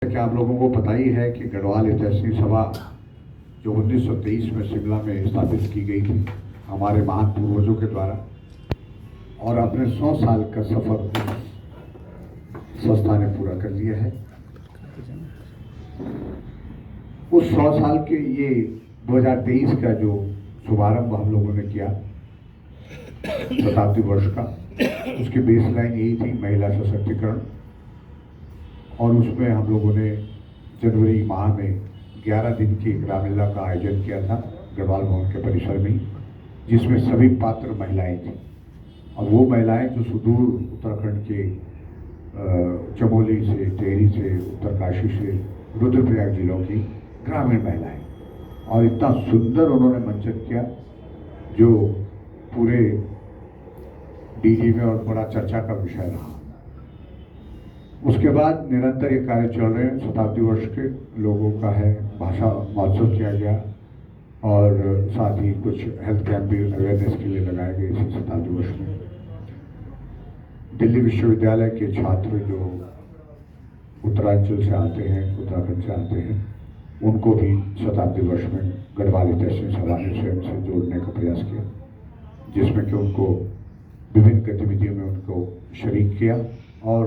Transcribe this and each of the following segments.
कि आप लोगों को पता ही है कि गढ़वाल ऐतिहासिक सभा जो 1923 में शिमला में स्थापित की गई थी हमारे महान पूर्वजों के द्वारा, और अपने 100 साल का सफर उस संस्था ने पूरा कर लिया है। उस 100 साल के ये 2023 का जो शुभारंभ हम लोगों ने किया शताब्दी वर्ष का, उसकी बेसलाइन यही थी महिला सशक्तिकरण, और उसमें हम लोगों ने जनवरी माह में 11 दिन की रामलीला का आयोजन किया था गढ़वाल भवन के परिसर में, जिसमें सभी पात्र महिलाएं थी। और वो महिलाएं जो सुदूर उत्तराखंड के चमोली से, टिहरी से, उत्तरकाशी से, रुद्रप्रयाग जिलों की ग्रामीण महिलाएं, और इतना सुंदर उन्होंने मंचन किया जो पूरे डीजी में और बड़ा चर्चा का विषय रहा। उसके बाद निरंतर ये कार्य चल रहे हैं। शताब्दी वर्ष के लोगों का है, भाषा महोत्सव किया गया, और साथ ही कुछ हेल्थ कैंप भी अवेयरनेस के लिए लगाए गए इसी शताब्दी वर्ष में। दिल्ली विश्वविद्यालय के छात्र जो उत्तरांचल से आते हैं, उत्तराखंड से आते हैं, उनको भी शताब्दी वर्ष में गढ़वाल ऐतिहासिक सभा ने स्वयं से जोड़ने का प्रयास किया, जिसमें कि उनको विभिन्न गतिविधियों में उनको शरीक किया। और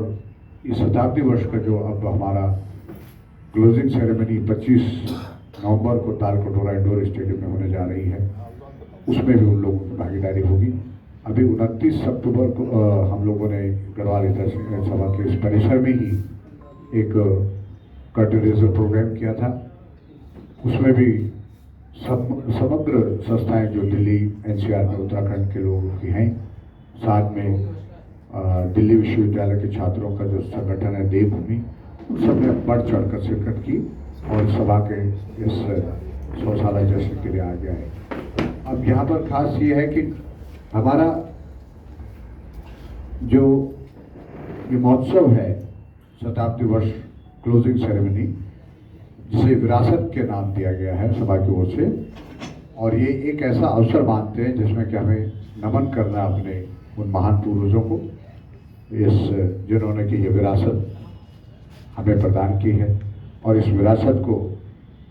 इस शताब्दी वर्ष का जो अब हमारा क्लोजिंग सेरेमनी 25 नवंबर को तालकटोरा इंडोर स्टेडियम में होने जा रही है, उसमें भी उन लोगों की भागीदारी होगी। अभी 29 अक्टूबर को हम लोगों ने गढ़वाल ऐतिहासिक सभा के इस परिसर में ही एक कर्टन प्रोग्राम किया था। उसमें भी समग्र संस्थाएं जो दिल्ली एनसीआर में उत्तराखंड के लोगों की हैं, साथ में दिल्ली विश्वविद्यालय के छात्रों का जो संगठन है देवभूमि, उन सब ने बढ़ चढ़कर शिरकत की और सभा के इस 100 साल जश्न के लिए आ गया है। अब यहाँ पर खास ये है कि हमारा जो ये महोत्सव है शताब्दी वर्ष क्लोजिंग सेरेमनी, जिसे विरासत के नाम दिया गया है सभा की ओर से, और ये एक ऐसा अवसर मानते हैं जिसमें कि हमें नमन करना अपने उन महान पूर्वजों को, जिन्होंने कि ये विरासत हमें प्रदान की है, और इस विरासत को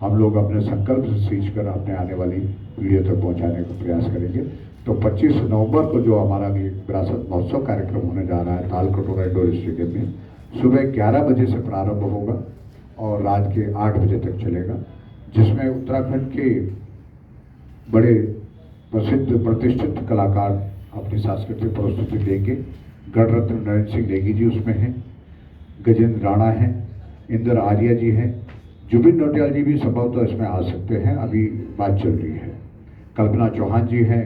हम लोग अपने संकल्प से सींचकर अपने आने वाली पीढ़ियों तक पहुंचाने का प्रयास करेंगे। तो 25 नवंबर को जो हमारा ये विरासत महोत्सव कार्यक्रम होने जा रहा है तालकटोरा इंडोर स्टेडियम में, सुबह 11 बजे से प्रारंभ होगा और रात के 8 बजे तक चलेगा, जिसमें उत्तराखंड के बड़े प्रसिद्ध प्रतिष्ठित कलाकार अपनी सांस्कृतिक प्रस्तुति देंगे। गणरत्न नरेंद्र सिंह नेगी जी उसमें हैं, गजेंद्र राणा हैं, इंदर आर्या जी हैं, जुबिन नौटियाल जी भी संभवतः इसमें आ सकते हैं, अभी बात चल रही है। कल्पना चौहान जी हैं,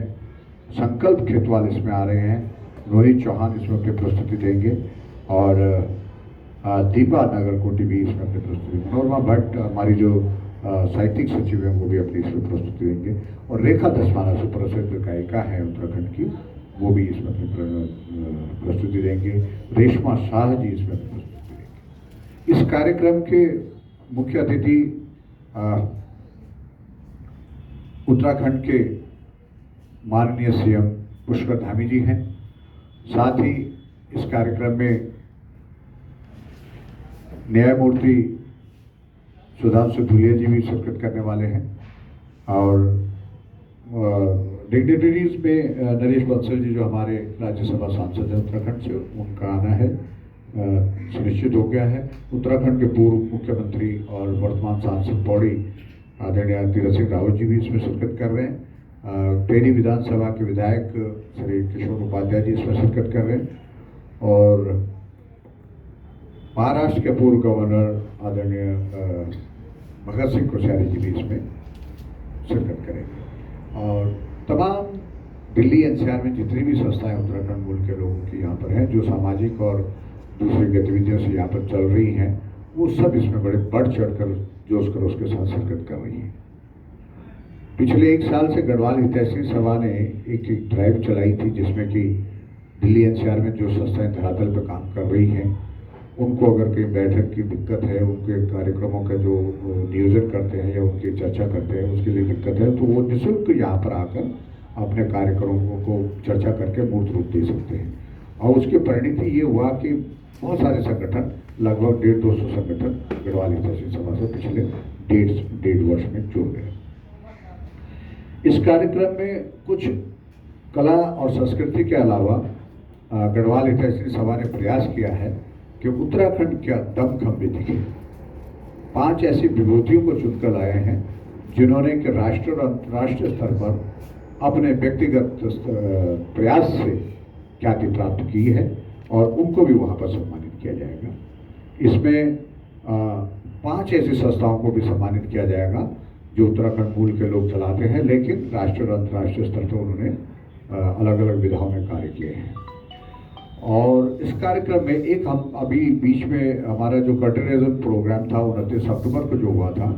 संकल्प खेतवाल इसमें आ रहे हैं, रोहित चौहान इसमें अपनी प्रस्तुति देंगे, और दीपा नागरकोटी भी इसमें अपनी प्रस्तुति, मनोरमा भट्ट हमारी जो साहित्यिक सचिव हैं वो भी अपनी इसमें प्रस्तुति देंगे, और रेखा दसवाना सुप्रसिद्ध गायिका है उत्तराखंड की, वो भी इसमें अपनी प्रस्तुति देंगे। रेशमा शाह जी इसमें अपनी प्रस्तुति देंगे। इस कार्यक्रम के मुख्य अतिथि उत्तराखंड के माननीय सीएम पुष्कर धामी जी हैं। साथ ही इस कार्यक्रम में न्यायमूर्ति सुधांशु धुलिया जी भी शिरकत करने वाले हैं, और डिग्नेटरीज में नरेश बंसल जी जो हमारे राज्यसभा सांसद हैं उत्तराखंड से, उनका आना है सुनिश्चित हो गया है। उत्तराखंड के पूर्व मुख्यमंत्री और वर्तमान सांसद पौड़ी आदरणीय तीरथ सिंह रावत जी भी इसमें शिरकत कर रहे हैं। टेहरी विधानसभा के विधायक श्री किशोर उपाध्याय जी इसमें शिरकत कर रहे हैं, और महाराष्ट्र के पूर्व गवर्नर आदरणीय भगत सिंह कोश्यारी जी भी इसमें शिरकत करेंगे। और तमाम दिल्ली एनसीआर में जितनी भी संस्थाएं उत्तराखंड मूल के लोगों की यहाँ पर हैं, जो सामाजिक और दूसरी गतिविधियों से यहाँ पर चल रही हैं, वो सब इसमें बड़े बढ़ चढ़कर जोश खरोश के साथ शिरकत कर रही हैं। पिछले 1 साल से गढ़वाल ऐतिहासिक सभा ने एक ड्राइव चलाई थी, जिसमें कि दिल्ली एनसीआर में जो संस्थाएं धरातल पर काम कर रही हैं, उनको अगर कहीं बैठक की दिक्कत है, उनके कार्यक्रमों का जो नियोजन करते हैं या उनकी चर्चा करते हैं उसके लिए दिक्कत है, तो वो निःशुल्क यहाँ पर आकर अपने कार्यक्रमों को चर्चा करके मूर्त रूप दे सकते हैं। और उसके परिणति ये हुआ कि बहुत सारे संगठन लगभग 150-200 संगठन गढ़वाल हितैषी सभा से पिछले 1.5 वर्ष में जुड़ गए। इस कार्यक्रम में कुछ कला और संस्कृति के अलावा गढ़वाल हितैषी सभा ने प्रयास किया है कि उत्तराखंड क्या दमखम भी दिखे। 5 ऐसी विभूतियों को चुनकर लाए हैं जिन्होंने कि राष्ट्र और अंतर्राष्ट्रीय स्तर पर अपने व्यक्तिगत प्रयास से ख्याति प्राप्त की है और उनको भी वहाँ पर सम्मानित किया जाएगा। इसमें 5 ऐसी संस्थाओं को भी सम्मानित किया जाएगा जो उत्तराखंड मूल के लोग चलाते हैं, लेकिन राष्ट्रीय और अंतर्राष्ट्रीय स्तर पर उन्होंने अलग अलग विधाओं में कार्य किए हैं। और इस कार्यक्रम में एक हम अभी बीच में हमारा जो कल्चरल प्रोग्राम था 29 अक्टूबर को जो हुआ था,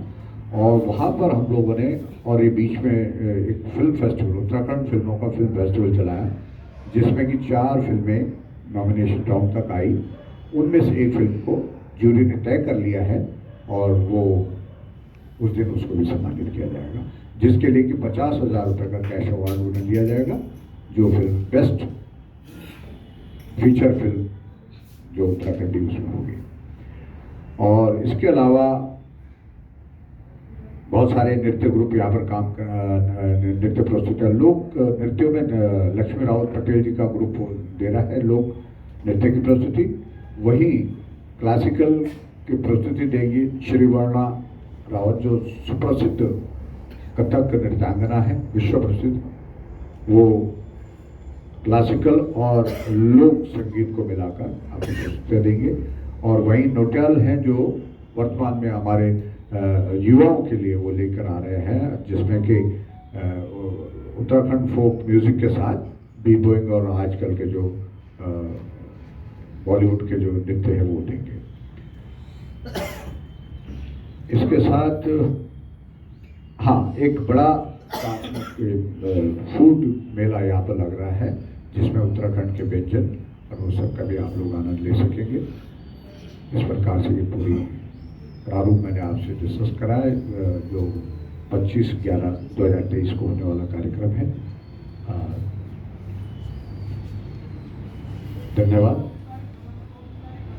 और वहाँ पर हम लोगों ने, और ये बीच में एक फिल्म फेस्टिवल, उत्तराखंड फिल्मों का फिल्म फेस्टिवल चलाया, जिसमें कि 4 फिल्में नॉमिनेशन राउंड तक आई। उनमें से एक फिल्म को जूरी ने तय कर लिया है और वो उस दिन उसको भी सम्मानित किया जाएगा, जिसके लिए कि 50,000 रुपये का कैश अवार्ड उन्हें दिया जाएगा, जो फिल्म बेस्ट फीचर फिल्म जो उत्तराखंडी उसमें होगी। और इसके अलावा बहुत सारे नृत्य ग्रुप यहाँ पर काम नृत्य प्रस्तुतियाँ, लोक नृत्यों में लक्ष्मी रावत पटेल जी का ग्रुप दे रहा है लोक नृत्य की प्रस्तुति। वहीं क्लासिकल की प्रस्तुति देंगी श्रीवर्णा रावत, जो सुप्रसिद्ध कथक नृत्यांगना है, विश्व प्रसिद्ध। वो क्लासिकल और लोक संगीत को मिलाकर आपको प्रस्तुतियाँ देंगे। और वहीं नोटियाल हैं जो वर्तमान में हमारे युवाओं के लिए वो लेकर आ रहे हैं, जिसमें कि उत्तराखंड फोक म्यूजिक के साथ बी बॉइंग और आजकल के जो बॉलीवुड के जो नृत्य है वो देंगे। इसके साथ हाँ, एक बड़ा फूड मेला यहाँ पर लग रहा है, जिसमें उत्तराखंड के व्यंजन और वो सब का भी आप लोग आनंद ले सकेंगे। इस प्रकार से ये पूरी प्रारूप मैंने आपसे डिस्कस कराया, जो 25/11/2023 को होने वाला कार्यक्रम है। धन्यवाद।